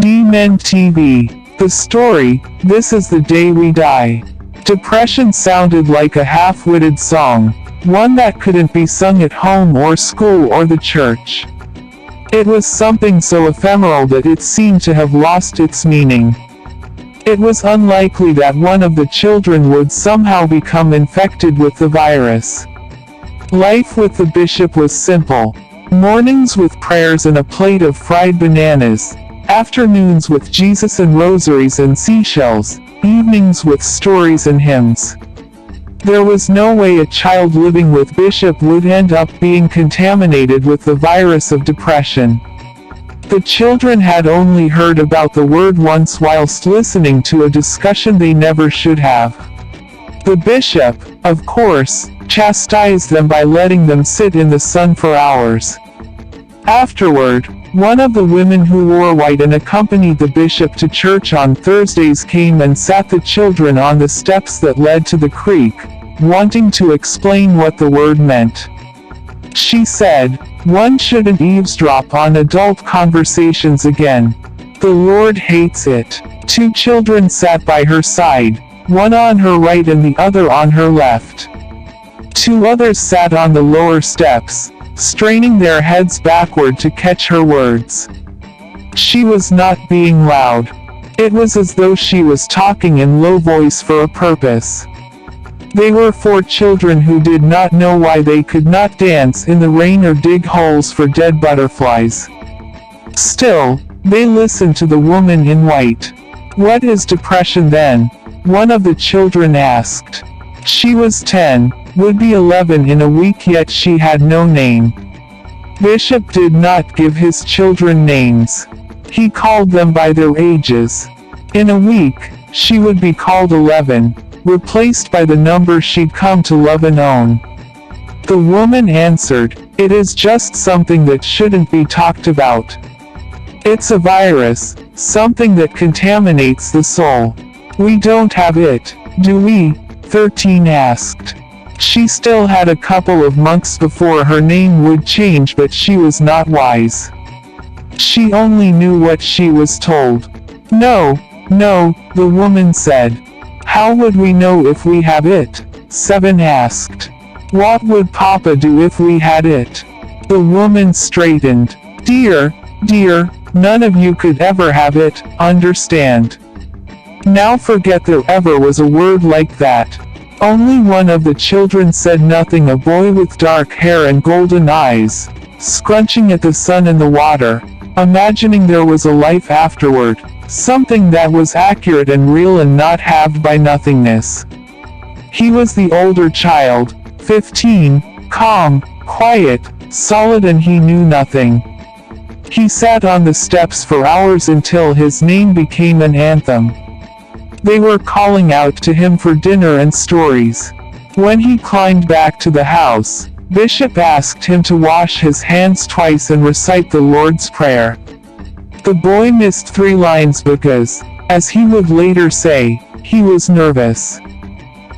D-Men TV. The story, This Is the Day We Die. Depression sounded like a half-witted song, one that couldn't be sung at home or school or the church. It was something so ephemeral that it seemed to have lost its meaning. It was unlikely that one of the children would somehow become infected with the virus. Life with the bishop was simple. Mornings with prayers and a plate of fried bananas, afternoons with Jesus and rosaries and seashells, evenings with stories and hymns. There was no way a child living with Bishop would end up being contaminated with the virus of depression. The children had only heard about the word once whilst listening to a discussion they never should have. The bishop, of course, chastised them by letting them sit in the sun for hours. Afterward, one of the women who wore white and accompanied the bishop to church on Thursdays came and sat the children on the steps that led to the creek, wanting to explain what the word meant. She said, "One shouldn't eavesdrop on adult conversations again. The Lord hates it." 2 children sat by her side, one on her right and the other on her left. 2 others sat on the lower steps, straining their heads backward to catch her words. She was not being loud. It was as though she was talking in low voice for a purpose. They were 4 children who did not know why they could not dance in the rain or dig holes for dead butterflies. Still, they listened to the woman in white. "What is depression then?" one of the children asked. She was 10, would be 11 in a week, yet she had no name. Bishop did not give his children names. He called them by their ages. In a week, she would be called 11, replaced by the number she'd come to love and own. The woman answered, "It is just something that shouldn't be talked about. It's a virus, something that contaminates the soul. We don't have it, do we?" 13 asked. She still had a couple of months before her name would change, but she was not wise. She only knew what she was told. "No, no," the woman said. "How would we know if we have it?" 7 asked. "What would Papa do if we had it?" The woman straightened. Dear, none of you could ever have it, understand? Now forget there ever was a word like that. Only one of the children said nothing, a boy with dark hair and golden eyes, scrunching at the sun and the water, imagining there was a life afterward, something that was accurate and real and not halved by nothingness. He was the older child, 15, calm, quiet, solid, and he knew nothing. He sat on the steps for hours until his name became an anthem. They were calling out to him for dinner and stories. When he climbed back to the house, Bishop asked him to wash his hands twice and recite the Lord's Prayer. The boy missed 3 lines because, as he would later say, he was nervous.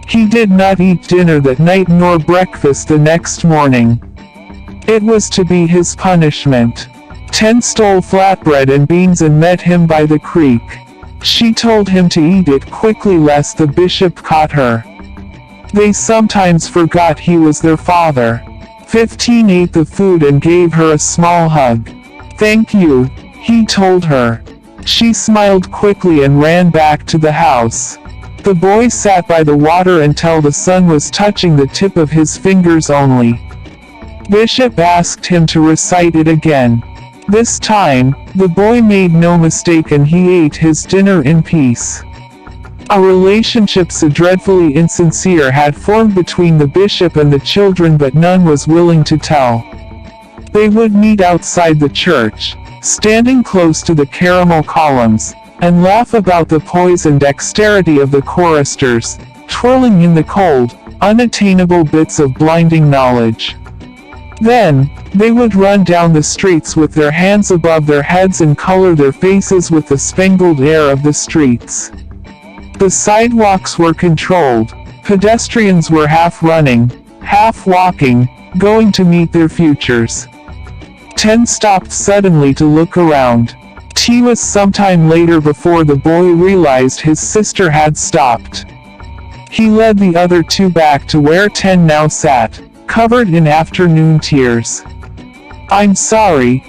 He did not eat dinner that night nor breakfast the next morning. It was to be his punishment. 10 stole flatbread and beans and met him by the creek. She told him to eat it quickly lest the bishop caught her. They sometimes forgot he was their father. 15 ate the food and gave her a small hug. "Thank you," he told her. She smiled quickly and ran back to the house. The boy sat by the water until the sun was touching the tip of his fingers only. Bishop asked him to recite it again. This time, the boy made no mistake and he ate his dinner in peace. A relationship so dreadfully insincere had formed between the bishop and the children, but none was willing to tell. They would meet outside the church, standing close to the caramel columns, and laugh about the poise and dexterity of the choristers, twirling in the cold, unattainable bits of blinding knowledge. Then, they would run down the streets with their hands above their heads and color their faces with the spangled air of the streets. The sidewalks were controlled. Pedestrians were half running, half walking, going to meet their futures. 10 stopped suddenly to look around. Tea was sometime later before the boy realized his sister had stopped. He led the other two back to where Ten now sat, covered in afternoon tears. I'm sorry,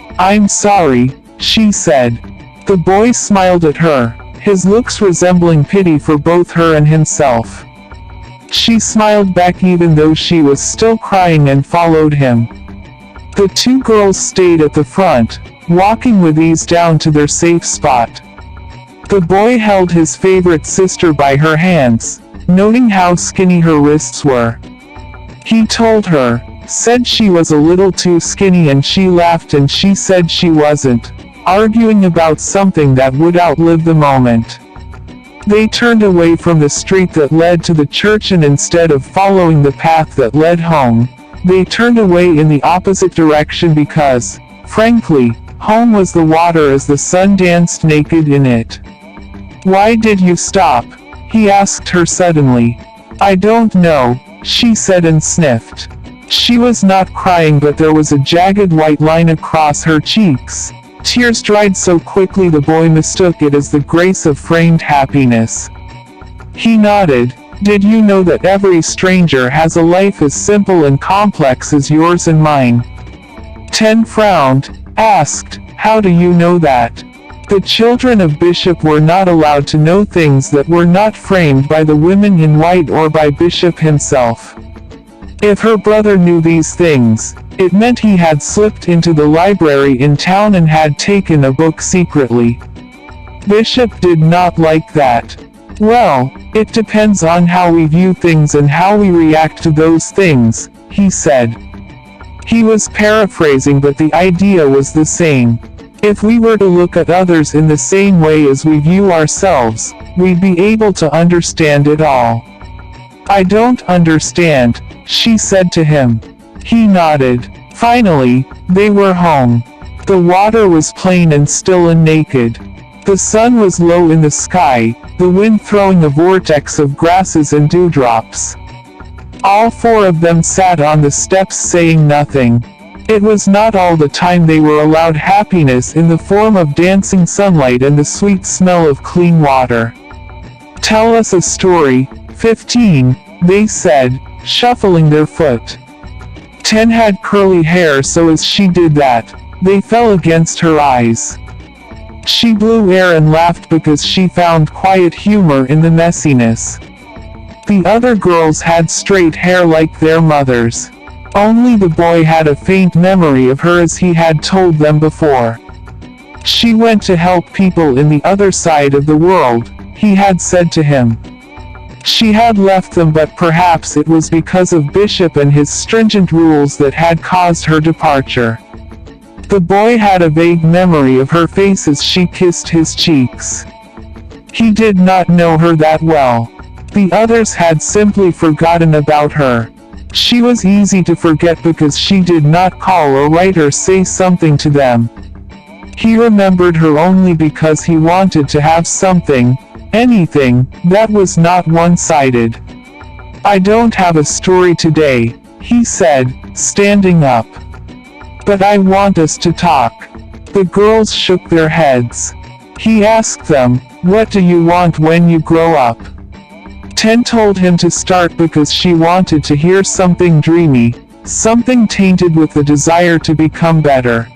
she said. The boy smiled at her, his looks resembling pity for both her and himself. She smiled back even though she was still crying and followed him. The two girls stayed at the front, walking with ease down to their safe spot. The boy held his favorite sister by her hands, noting how skinny her wrists were. He told her, said she was a little too skinny, and she laughed and she said she wasn't, arguing about something that would outlive the moment. They turned away from the street that led to the church, and instead of following the path that led home, they turned away in the opposite direction because, frankly, home was the water as the sun danced naked in it. Why did you stop? He asked her suddenly. I don't know, she said and sniffed. She was not crying, but there was a jagged white line across her cheeks. Tears dried so quickly the boy mistook it as the grace of framed happiness. He nodded. Did you know that every stranger has a life as simple and complex as yours and mine? Ten frowned, asked, how do you know that? The children of Bishop were not allowed to know things that were not framed by the women in white or by Bishop himself. If her brother knew these things, it meant he had slipped into the library in town and had taken a book secretly. Bishop did not like that. Well, it depends on how we view things and how we react to those things, he said. He was paraphrasing, but the idea was the same. If we were to look at others in the same way as we view ourselves, we'd be able to understand it all. I don't understand, she said to him. He nodded. Finally, they were home. The water was plain and still and naked. The sun was low in the sky, the wind throwing a vortex of grasses and dewdrops. All four of them sat on the steps saying nothing. It was not all the time they were allowed happiness in the form of dancing sunlight and the sweet smell of clean water. Tell us a story, 15, they said, shuffling their foot. 10 had curly hair, so as she did that, they fell against her eyes. She blew air and laughed because she found quiet humor in the messiness. The other girls had straight hair like their mothers. Only the boy had a faint memory of her as he had told them before. She went to help people in the other side of the world, he had said to him. She had left them, but perhaps it was because of Bishop and his stringent rules that had caused her departure. The boy had a vague memory of her face as she kissed his cheeks. He did not know her that well. The others had simply forgotten about her. She was easy to forget because she did not call or write or say something to them. He remembered her only because he wanted to have something, anything, that was not one-sided. I don't have a story today, he said, standing up. But I want us to talk. The girls shook their heads. He asked them, what do you want when you grow up? 10 told him to start because she wanted to hear something dreamy, something tainted with the desire to become better.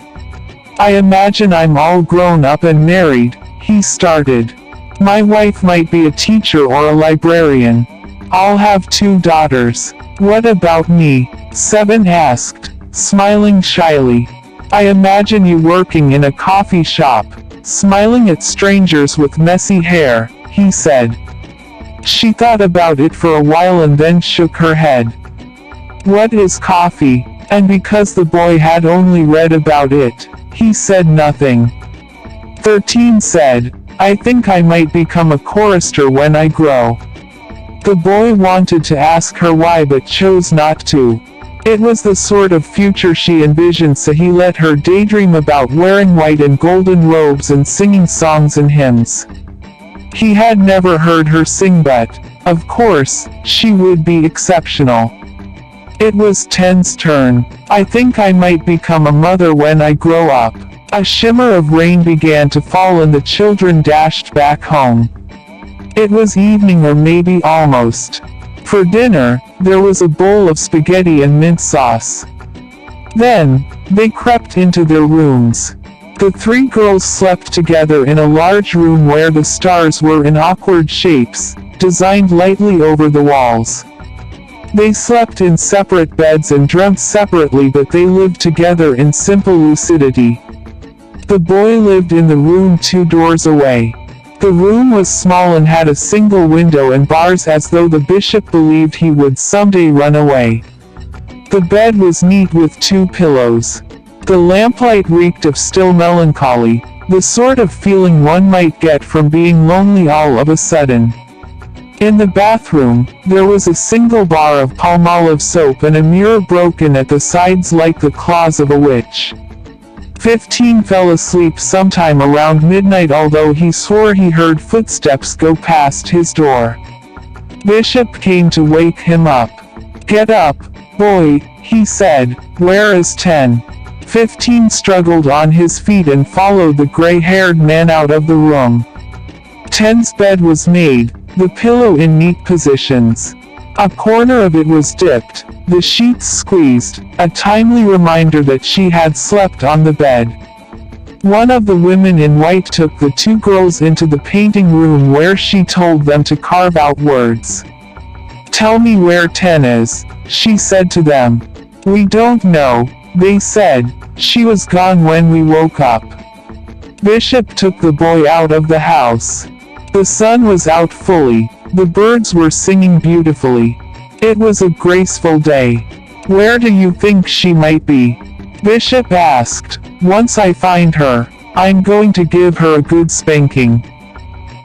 I imagine I'm all grown up and married, he started. My wife might be a teacher or a librarian. I'll have 2 daughters. What about me? 7 asked, smiling shyly. I imagine you working in a coffee shop, smiling at strangers with messy hair, he said. She thought about it for a while and then shook her head. What is coffee? And because the boy had only read about it, he said nothing. 13 said, I think I might become a chorister when I grow. The boy wanted to ask her why but chose not to. It was the sort of future she envisioned, so he let her daydream about wearing white and golden robes and singing songs and hymns. He had never heard her sing, but, of course, she would be exceptional. It was 10's turn. I think I might become a mother when I grow up. A shimmer of rain began to fall and the children dashed back home. It was evening, or maybe almost. For dinner, there was a bowl of spaghetti and mint sauce. Then, they crept into their rooms. The three girls slept together in a large room where the stars were in awkward shapes, designed lightly over the walls. They slept in separate beds and dreamt separately, but they lived together in simple lucidity. The boy lived in the room 2 doors away. The room was small and had a single window and bars, as though the bishop believed he would someday run away. The bed was neat with 2 pillows. The lamplight reeked of still melancholy, the sort of feeling one might get from being lonely all of a sudden. In the bathroom, there was a single bar of palmolive soap and a mirror broken at the sides like the claws of a witch. 15 fell asleep sometime around midnight, although he swore he heard footsteps go past his door. Bishop came to wake him up. "Get up, boy," he said. "Where is 10? 15 struggled on his feet and followed the gray-haired man out of the room. 10's bed was made, the pillow in neat positions. A corner of it was dipped, the sheets squeezed, a timely reminder that she had slept on the bed. One of the women in white took the 2 girls into the painting room where she told them to carve out words. "Tell me where 10 is," she said to them. "We don't know," they said. "She was gone when we woke up." Bishop took the boy out of the house. The sun was out fully. The birds were singing beautifully. It was a graceful day. "Where do you think she might be?" Bishop asked. "Once I find her, I'm going to give her a good spanking."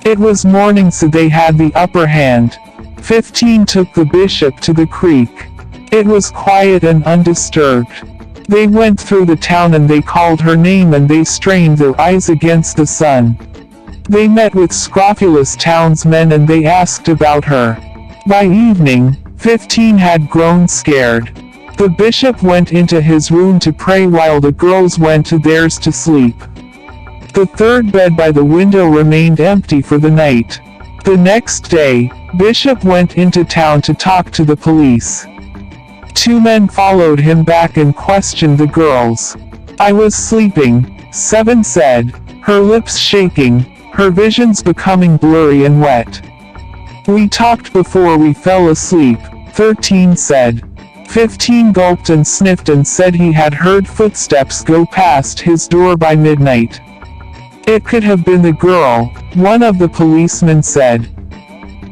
It was morning, so they had the upper hand. 15 took the bishop to the creek. It was quiet and undisturbed. They went through the town and they called her name and they strained their eyes against the sun. They met with scrofulous townsmen and they asked about her. By evening, 15 had grown scared. The bishop went into his room to pray while the girls went to theirs to sleep. The 3rd bed by the window remained empty for the night. The next day, Bishop went into town to talk to the police. 2 men followed him back and questioned the girls. "I was sleeping," 7 said, her lips shaking, her visions becoming blurry and wet. "We talked before we fell asleep," 13 said. 15 gulped and sniffed and said he had heard footsteps go past his door by midnight. "It could have been the girl," one of the policemen said.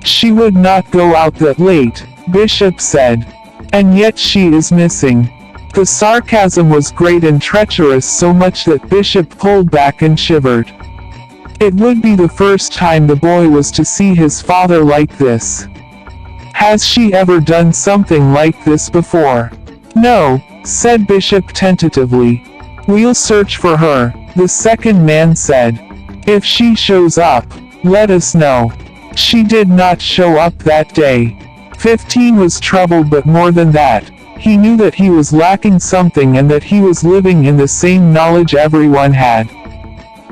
"She would not go out that late," Bishop said. "And yet she is missing." The sarcasm was great and treacherous, so much that Bishop pulled back and shivered. It would be the first time the boy was to see his father like this. "Has she ever done something like this before?" "No," said Bishop tentatively. "We'll search for her," the second man said. "If she shows up, let us know." She did not show up that day. 15 was troubled, but more than that, he knew that he was lacking something and that he was living in the same knowledge everyone had.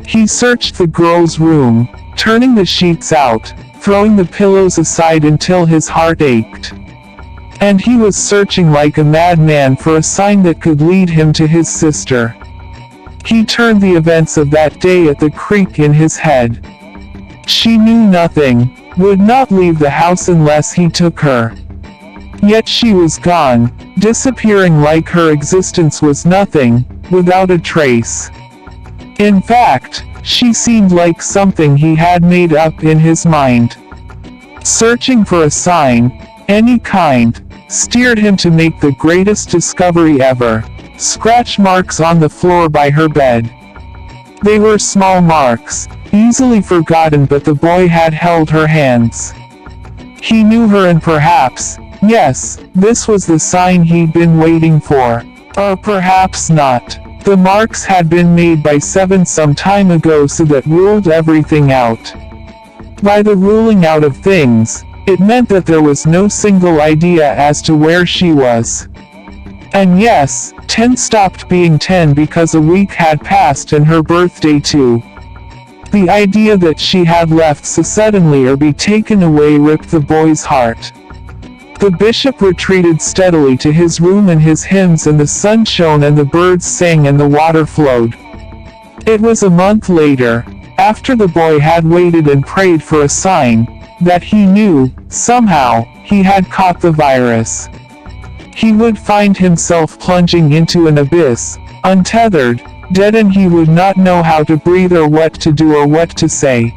He searched the girls' room, turning the sheets out, throwing the pillows aside until his heart ached. And he was searching like a madman for a sign that could lead him to his sister. He turned the events of that day at the creek in his head. She knew nothing, would not leave the house unless he took her. Yet she was gone, disappearing like her existence was nothing, without a trace. In fact, she seemed like something he had made up in his mind. Searching for a sign, any kind, steered him to make the greatest discovery ever: scratch marks on the floor by her bed. They were small marks, easily forgotten, but the boy had held her hands. He knew her, and perhaps, yes, this was the sign he'd been waiting for. Or perhaps not. The marks had been made by 7 some time ago, so that ruled everything out. By the ruling out of things, it meant that there was no single idea as to where she was. And yes, 10 stopped being 10 because a week had passed and her birthday too. The idea that she had left so suddenly or be taken away ripped the boy's heart. The bishop retreated steadily to his room and his hymns, and the sun shone and the birds sang and the water flowed. It was a month later, after the boy had waited and prayed for a sign, that he knew, somehow, he had caught the virus. He would find himself plunging into an abyss, untethered, dead, and he would not know how to breathe or what to do or what to say.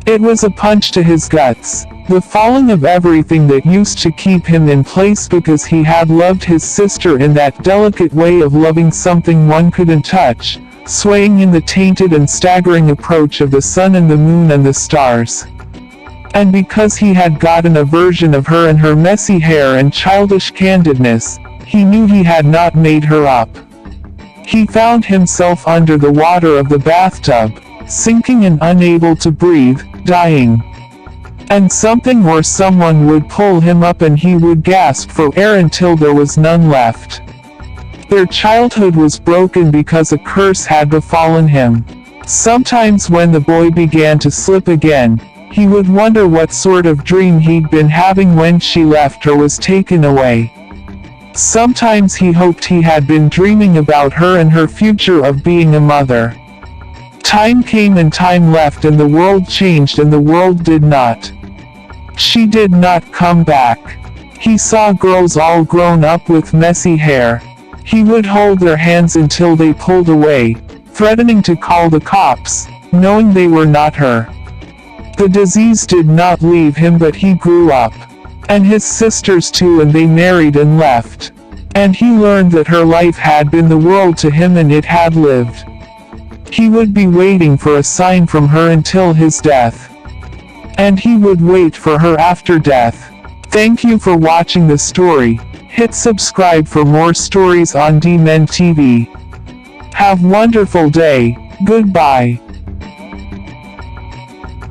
It was a punch to his guts. The falling of everything that used to keep him in place because he had loved his sister in that delicate way of loving something one couldn't touch, swaying in the tainted and staggering approach of the sun and the moon and the stars. And because he had gotten a version of her and her messy hair and childish candidness, he knew he had not made her up. He found himself under the water of the bathtub, sinking and unable to breathe, dying. And something or someone would pull him up and he would gasp for air until there was none left. Their childhood was broken because a curse had befallen him. Sometimes when the boy began to slip again, he would wonder what sort of dream he'd been having when she left or was taken away. Sometimes he hoped he had been dreaming about her and her future of being a mother. Time came and time left, and the world changed and the world did not. She did not come back. He saw girls all grown up with messy hair. He would hold their hands until they pulled away, threatening to call the cops, knowing they were not her. The disease did not leave him, but he grew up. And his sisters too, and they married and left. And he learned that her life had been the world to him and it had lived. He would be waiting for a sign from her until his death. And he would wait for her after death. Thank you for watching the story. Hit subscribe for more stories on DMen TV. Have wonderful day. Goodbye.